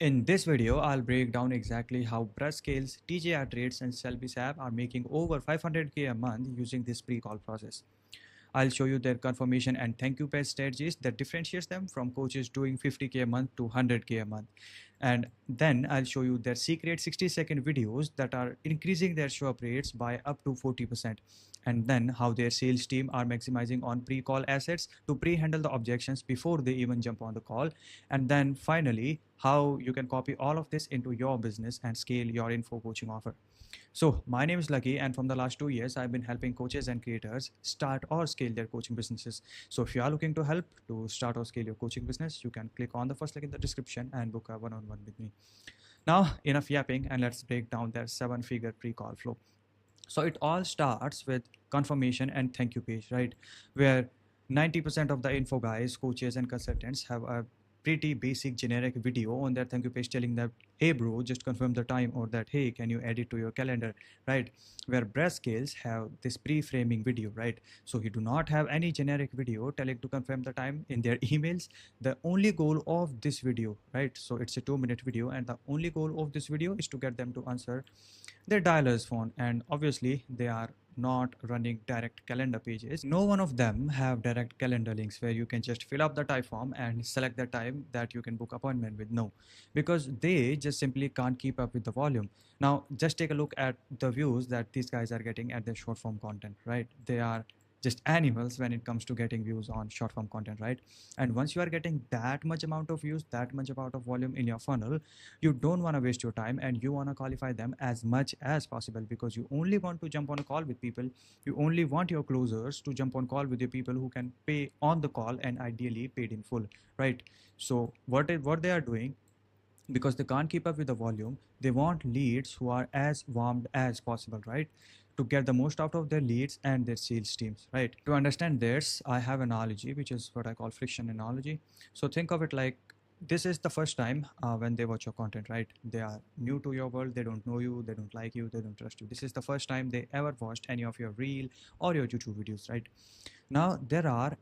In this video, I'll break down exactly how Brushscales, TJR Trades, and Selby's app are making over 500k a month using this pre-call process. I'll show you their confirmation and thank you page strategies that differentiates them from coaches doing 50k a month to 100k a month. And then I'll show you their secret 60-second videos that are increasing their show up rates by up to 40%. And then how their sales team are maximizing on pre-call assets to pre-handle the objections before they even jump on the call. And then finally, how you can copy all of this into your business and scale your info coaching offer. So, my name is Lucky, and from the last 2 years, I've been helping coaches and creators start or scale their coaching businesses. So, if you are looking to help to start or scale your coaching business, you can click on the first link in the description and book a one on one with me. Now, enough yapping, and let's break down their 7-figure pre call flow. So, it all starts with confirmation and thank you page, right? Where 90% of the info guys, coaches, and consultants have a pretty basic generic video on their thank you page telling that, hey bro, just confirm the time, or that, hey, can you add it to your calendar, right? Where Brushscales have this pre-framing video, right? So you do not have any generic video telling to confirm the time in their emails. The only goal of this video, right? So it's a 2-minute video, and the only goal of this video is to get them to answer their dialer's phone, and obviously they are not running direct calendar pages. No one of them have direct calendar links where you can just fill up the type form and select the time that you can book appointment with. No, because they just simply can't keep up with the volume. Now just take a look at the views that these guys are getting at their short form content, right? They are just animals when it comes to getting views on short form content, right? And once you are getting that much amount of views, that much amount of volume in your funnel, you don't want to waste your time, and you want to qualify them as much as possible, because you only want to jump on a call with people. You only want your closers to jump on call with the people who can pay on the call, and ideally paid in full, right? So what they are doing, because they can't keep up with the volume, they want leads who are as warmed as possible, right? To get the most out of their leads and their sales teams, right? To understand this, I have an analogy, which is what I call friction analogy. So think of it like this is the first time when they watch your content, right? They are new to your world, they don't know you, they don't like you, they don't trust you. This is the first time they ever watched any of your reel or your YouTube videos, right? Now there are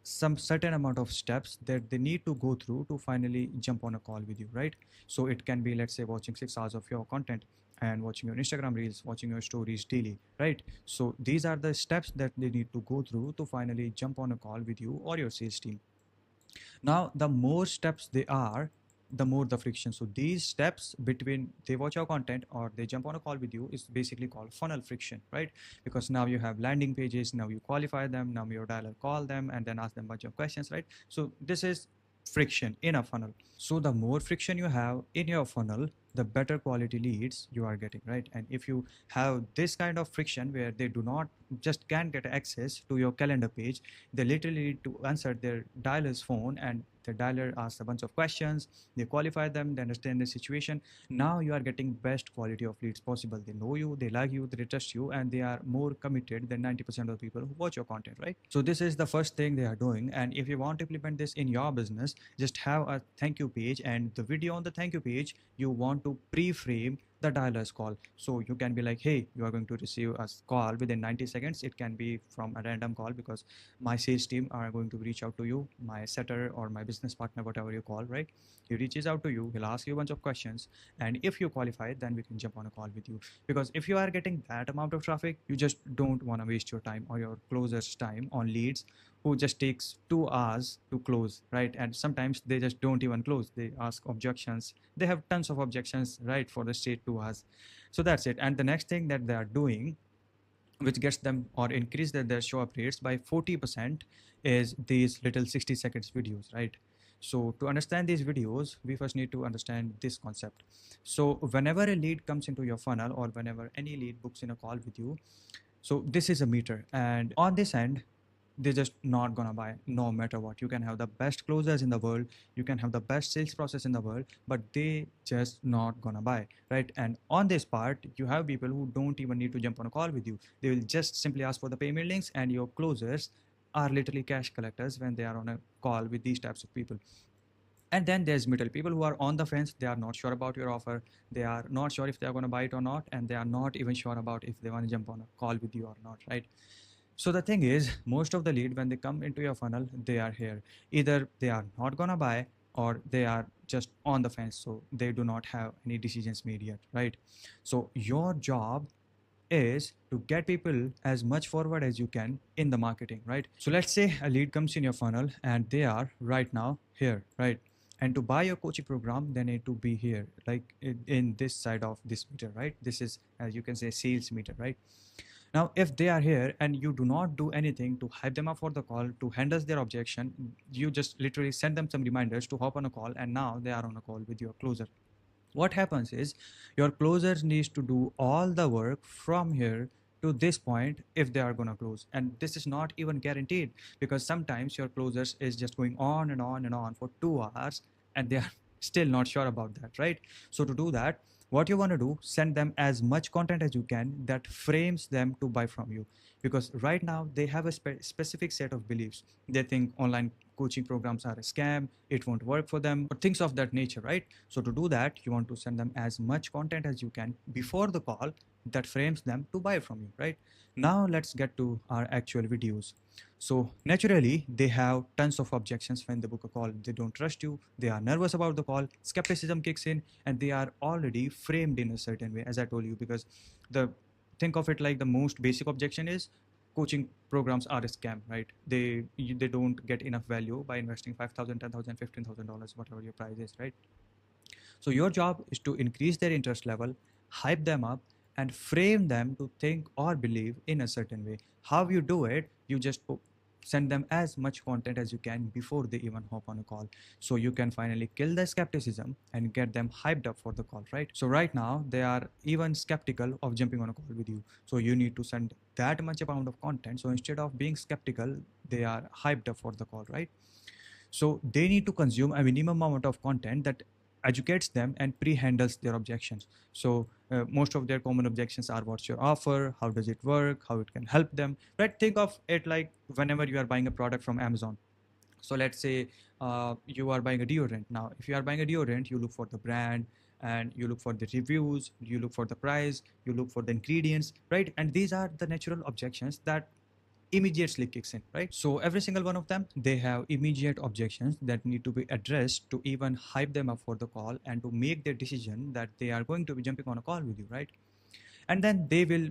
some certain amount of steps that they need to go through to finally jump on a call with you, right? So it can be, let's say, watching 6 hours of your content and watching your Instagram reels, watching your stories daily, right? So these are the steps that they need to go through to finally jump on a call with you or your sales team. Now the more steps they are, the more the friction. So these steps between they watch your content or they jump on a call with you is basically called funnel friction, right? Because now you have landing pages, now you qualify them, now your dialer call them and then ask them a bunch of questions, right? So this is friction in a funnel. So the more friction you have in your funnel, the better quality leads you are getting, right? And if you have this kind of friction where they do not just can't get access to your calendar page, they literally need to answer their dialer's phone, and the dialer asks a bunch of questions, they qualify them, they understand the situation. Now you are getting best quality of leads possible. They know you, they like you, they trust you, and they are more committed than 90% of the people who watch your content, right? So this is the first thing they are doing, and if you want to implement this in your business, just have a thank you page, and the video on the thank you page, you want to pre-frame the dialer's call. So you can be like, hey, you are going to receive a call within 90 seconds. It can be from a random call, because my sales team are going to reach out to you, my setter or my business partner, whatever you call, right? He reaches out to you, he'll ask you a bunch of questions, and if you qualify, then we can jump on a call with you. Because if you are getting that amount of traffic, you just don't want to waste your time or your closer's time on leads who just takes 2 hours to close, right? And sometimes they just don't even close, they ask objections, they have tons of objections, right, for the straight 2 hours. So that's it. And the next thing that they are doing, which gets them or increase their show up rates by 40%, is these little 60 seconds videos, right? So to understand these videos, we first need to understand this concept. So whenever a lead comes into your funnel, or whenever any lead books in a call with you, so this is a meter, and on this end, they're just not gonna buy no matter what. You can have the best closers in the world, you can have the best sales process in the world, but they just not gonna buy, right? And on this part, you have people who don't even need to jump on a call with you. They will just simply ask for the payment links, and your closers are literally cash collectors when they are on a call with these types of people. And then there's middle people who are on the fence, they are not sure about your offer, they are not sure if they are going to buy it or not, and they are not even sure about if they want to jump on a call with you or not, right? So the thing is, most of the lead when they come into your funnel, they are here. Either they are not gonna buy, or they are just on the fence, so they do not have any decisions made yet, right? So your job is to get people as much forward as you can in the marketing, right? So let's say a lead comes in your funnel and they are right now here, right? And to buy your coaching program, they need to be here, like in this side of this meter, right? This is, as you can say, sales meter, right? Now, if they are here and you do not do anything to hype them up for the call, to handle their objection, you just literally send them some reminders to hop on a call, and now they are on a call with your closer. What happens is your closers needs to do all the work from here to this point if they are going to close, and this is not even guaranteed, because sometimes your closers is just going on and on and on for 2 hours and they are still not sure about that, right? So to do that, what you want to do, send them as much content as you can that frames them to buy from you, because right now they have a specific set of beliefs. They think online coaching programs are a scam, it won't work for them, or things of that nature, right? So to do that, you want to send them as much content as you can before the call that frames them to buy from you, right? Now let's get to our actual videos. So naturally, they have tons of objections when they book a call. They don't trust you, they are nervous about the call, skepticism kicks in, and they are already framed in a certain way, as I told you, because the think of it like the most basic objection is coaching programs are a scam, right? They don't get enough value by investing 5,000, 10,000, $15,000, whatever your price is, right? So your job is to increase their interest level, hype them up, and frame them to think or believe in a certain way. How you do it, you just send them as much content as you can before they even hop on a call, so you can finally kill the skepticism and get them hyped up for the call, right? So right now they are even skeptical of jumping on a call with you, so you need to send that much amount of content, so instead of being skeptical, they are hyped up for the call, right? So they need to consume a minimum amount of content that educates them and pre-handles their objections. So most of their common objections are, what's your offer, how does it work, how it can help them, right? Think of it like whenever you are buying a product from Amazon. So let's say you are buying a deodorant. Now if you are buying a deodorant, you look for the brand, and you look for the reviews, you look for the price, you look for the ingredients, right? And these are the natural objections that immediately kicks in, right? So every single one of them, they have immediate objections that need to be addressed to even hype them up for the call and to make their decision that they are going to be jumping on a call with you, right? And then they will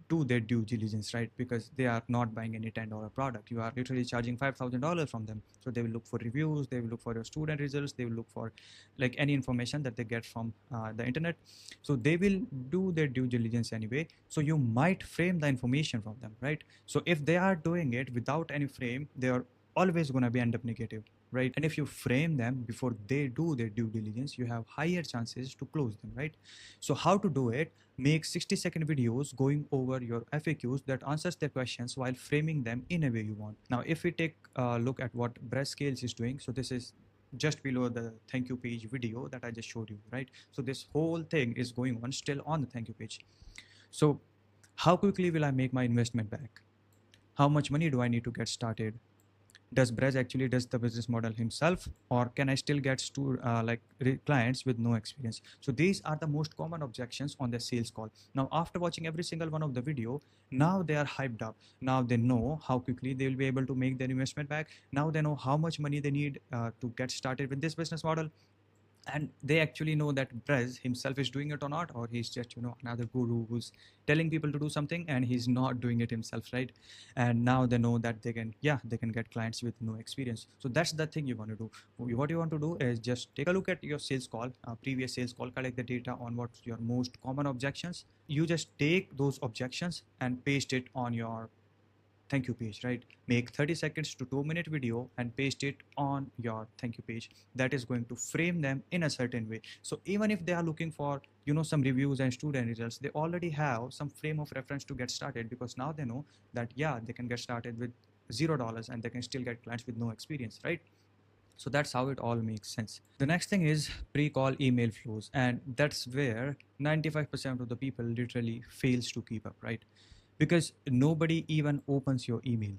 do their due diligence, right? Because they are not buying any $10 product. You are literally charging $5,000 from them. So they will look for reviews, they will look for your student results, they will look for like any information that they get from the internet. So they will do their due diligence anyway. So you might frame the information from them, right? So if they are doing it without any frame, they are always going to be end up negative, right? And if you frame them before they do their due diligence, you have higher chances to close them, right? So how to do it? Make 60-second videos going over your FAQs that answers their questions while framing them in a way you want. Now, if we take a look at what Breast Scales is doing, so this is just below the thank you page video that I just showed you, right? So this whole thing is going on still on the thank you page. So how quickly will I make my investment back? How much money do I need to get started? Does Brez actually does the business model himself, or can I still get clients with no experience? So these are the most common objections on the sales call. Now after watching every single one of the video, now they are hyped up. Now they know how quickly they will be able to make their investment back. Now they know how much money they need to get started with this business model, and they actually know that Brez himself is doing it or not, or he's just another guru who's telling people to do something and he's not doing it himself, right? And now they know that they can get clients with no experience. So that's the thing you want to do. What you want to do is just take a look at your sales call, previous sales call, collect the data on what's your most common objections. You just take those objections and paste it on your thank you page, right? Make 30 seconds to 2-minute video and paste it on your thank you page. That is going to frame them in a certain way. So even if they are looking for some reviews and student results, they already have some frame of reference to get started, because now they know that they can get started with $0 and they can still get clients with no experience, right? So that's how it all makes sense. The next thing is pre-call email flows, and that's where 95% of the people literally fails to keep up, right? Because nobody even opens your email,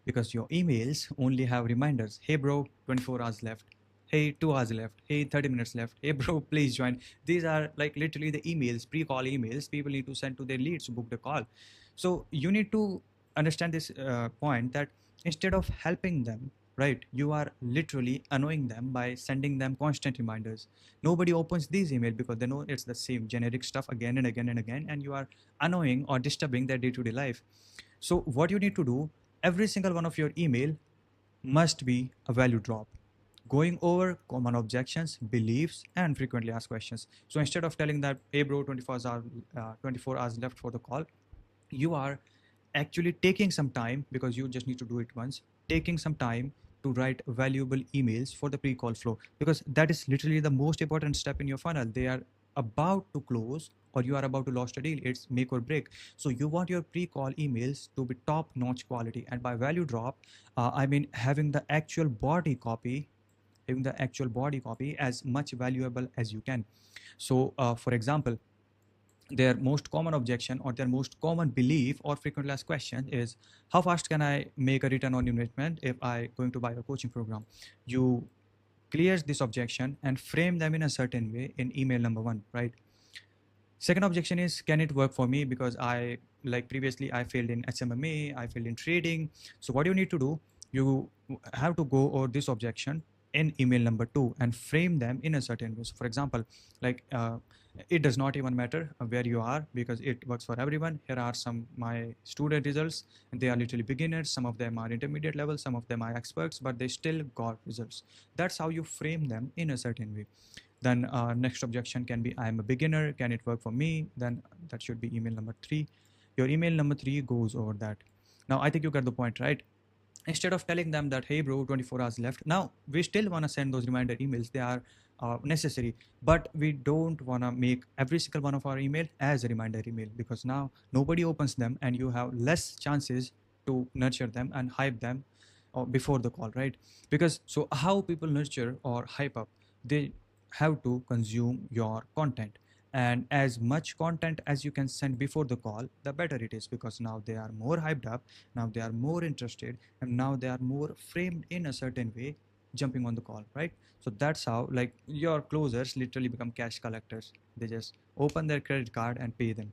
because your emails only have reminders. Hey bro, 24 hours left. Hey, 2 hours left. Hey, 30 minutes left. Hey bro, please join. These are like literally the emails, pre-call emails people need to send to their leads to book the call. So you need to understand this point, that instead of helping them right? You are literally annoying them by sending them constant reminders. Nobody opens these emails because they know it's the same generic stuff again and again and again, and you are annoying or disturbing their day-to-day life. So what you need to do, every single one of your email must be a value drop, going over common objections, beliefs, and frequently asked questions. So instead of telling that, hey bro, 24 hours left for the call, you are actually taking some time, because you just need to do it once, taking some time to write valuable emails for the pre-call flow, because that is literally the most important step in your funnel. They are about to close or you are about to lose a deal. It's make or break. So you want your pre-call emails to be top notch quality, and by value drop, I mean having the actual body copy as much valuable as you can. So for example, their most common objection or their most common belief or frequently asked question is, how fast can I make a return on investment if I going to buy a coaching program? You clears this objection and frame them in a certain way in email number one, right? Second objection is, can it work for me? Because I, like previously, I failed in HMMA, I failed in trading. So what you need to do, you have to go over this objection in email number two and frame them in a certain way. So for example, like it does not even matter where you are, because it works for everyone. Here are some my student results, and they are literally beginners. Some of them are intermediate level, some of them are experts, but they still got results. That's how you frame them in a certain way. Then next objection can be, I am a beginner, can it work for me? Then that should be email number three. Your email number three goes over that. Now I think you get the point, right? Instead of telling them that, hey bro, 24 hours left, now we still want to send those reminder emails. They are necessary, but we don't want to make every single one of our email as a reminder email, because now nobody opens them and you have less chances to nurture them and hype them before the call, right? Because so how people nurture or hype up, they have to consume your content, and as much content as you can send before the call, the better it is, because now they are more hyped up, now they are more interested, and now they are more framed in a certain way, jumping on the call, right? So that's how, like, your closers literally become cash collectors. They just open their credit card and pay them.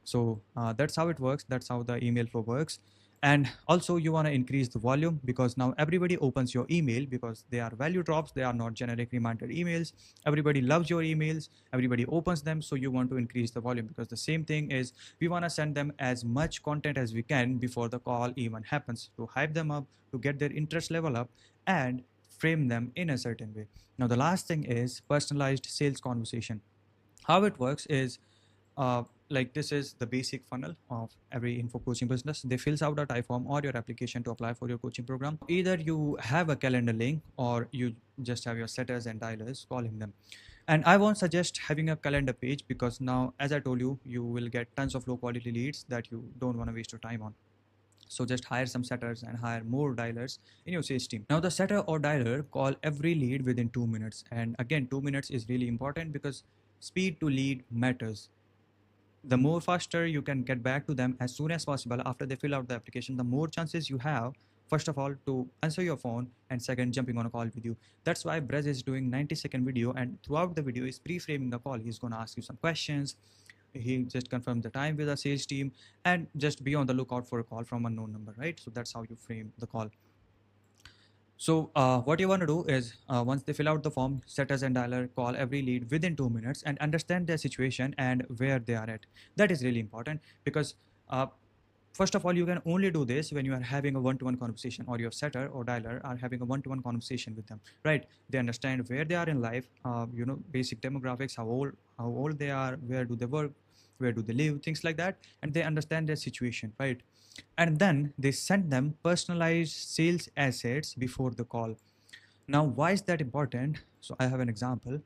So that's how it works. That's how the email flow works. And also you want to increase the volume, because now everybody opens your email because they are value drops. They are not generic reminder emails. Everybody loves your emails. Everybody opens them. So you want to increase the volume, because the same thing is, we want to send them as much content as we can before the call even happens, to hype them up, to get their interest level up, and frame them in a certain way. Now the last thing is personalized sales conversation. How it works is, like, this is the basic funnel of every info coaching business. They fills out a type form or your application to apply for your coaching program. Either you have a calendar link or you just have your setters and dialers calling them. And I won't suggest having a calendar page, because now, as I told you, you will get tons of low quality leads that you don't want to waste your time on. So just hire some setters and hire more dialers in your sales team. Now the setter or dialer call every lead within 2 minutes. And again, 2 minutes is really important, because speed to lead matters. The more faster you can get back to them as soon as possible after they fill out the application, the more chances you have, first of all, to answer your phone, and second, jumping on a call with you. That's why Brez is doing 90-second video, and throughout the video is pre-framing the call. He's going to ask you some questions. He just confirmed the time with the sales team, and just be on the lookout for a call from a known number, right? So that's how you frame the call. So what you want to do is, once they fill out the form, setters and dialer call every lead within 2 minutes and understand their situation and where they are at. That is really important, because first of all, you can only do this when you are having a one-to-one conversation, or your setter or dialer are having a one-to-one conversation with them, right? They understand where they are in life, basic demographics, how old they are, where do they work, where do they live, things like that, and they understand their situation, right? And then they send them personalized sales assets before the call. Now, why is that important? So I have an example,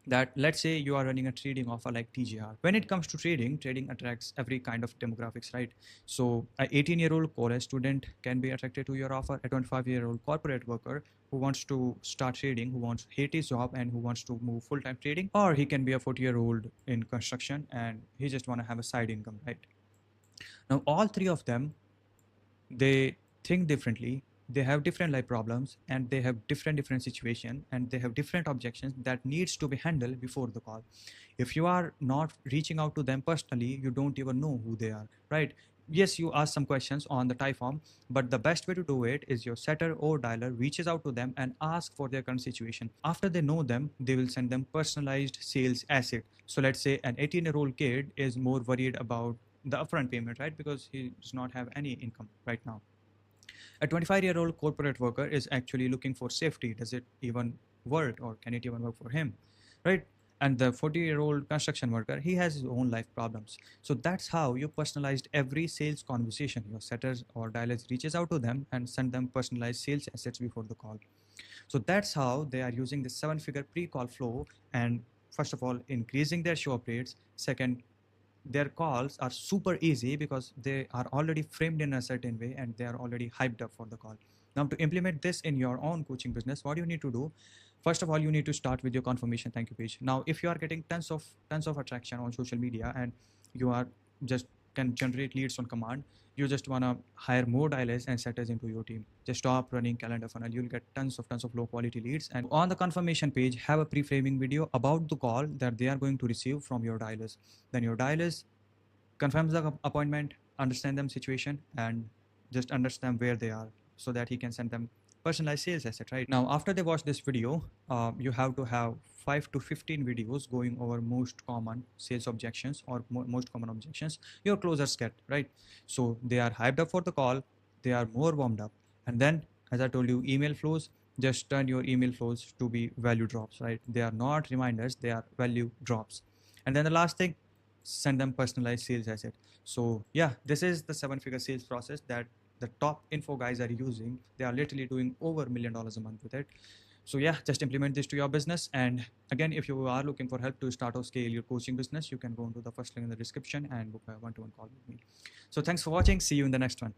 that let's say you are running a trading offer like TGR. When it comes to trading attracts every kind of demographics, right? So an 18-year-old college student can be attracted to your offer. A 25-year-old corporate worker who wants to start trading, who wants hate his job and who wants to move full-time trading, or he can be a 40-year-old in construction and he just want to have a side income, right? Now all three of them, they think differently, they have different life problems, and they have different situation, and they have different objections that needs to be handled before the call. If you are not reaching out to them personally, you don't even know who they are, right? yes, you ask some questions on the Typeform, but the best way to do it is your setter or dialer reaches out to them and ask for their current situation. After they know them, they will send them personalized sales asset. So let's say an 18-year-old kid is more worried about the upfront payment, right? Because he does not have any income right now. A 25-year-old corporate worker is actually looking for safety. Does it even work, or can it even work for him, right? And the 40-year-old construction worker, he has his own life problems. So that's how you personalized every sales conversation. Your setters or dialers reaches out to them and send them personalized sales assets before the call. So that's how they are using the 7-figure pre-call flow, and first of all increasing their show up rates. Second, their calls are super easy because they are already framed in a certain way and they are already hyped up for the call. Now, to implement this in your own coaching business, what you need to do, first of all, you need to start with your confirmation thank you page. Now, if you are getting tons of attraction on social media and you are just can generate leads on command, you just want to hire more dialers and setters into your team. Just stop running calendar funnel. You'll get tons of low quality leads. And on the confirmation page, have a pre-framing video about the call that they are going to receive from your dialers. Then your dialers confirms the appointment, understand them situation, and just understand where they are so that he can send them personalized sales asset. Right now, after they watch this video, you have to have 5 to 15 videos going over most common sales objections or most common objections your closers get, right? So they are hyped up for the call, they are more warmed up, and then, as I told you, email flows, just turn your email flows to be value drops, right? They are not reminders, they are value drops. And then the last thing, send them personalized sales asset. So yeah, this is the 7-figure sales process that the top info guys are using. They are literally doing over $1 million a month with it. So yeah, just implement this to your business. And again, if you are looking for help to start or scale your coaching business, you can go into the first link in the description and book a one-to-one call with me. So thanks for watching. See you in the next one.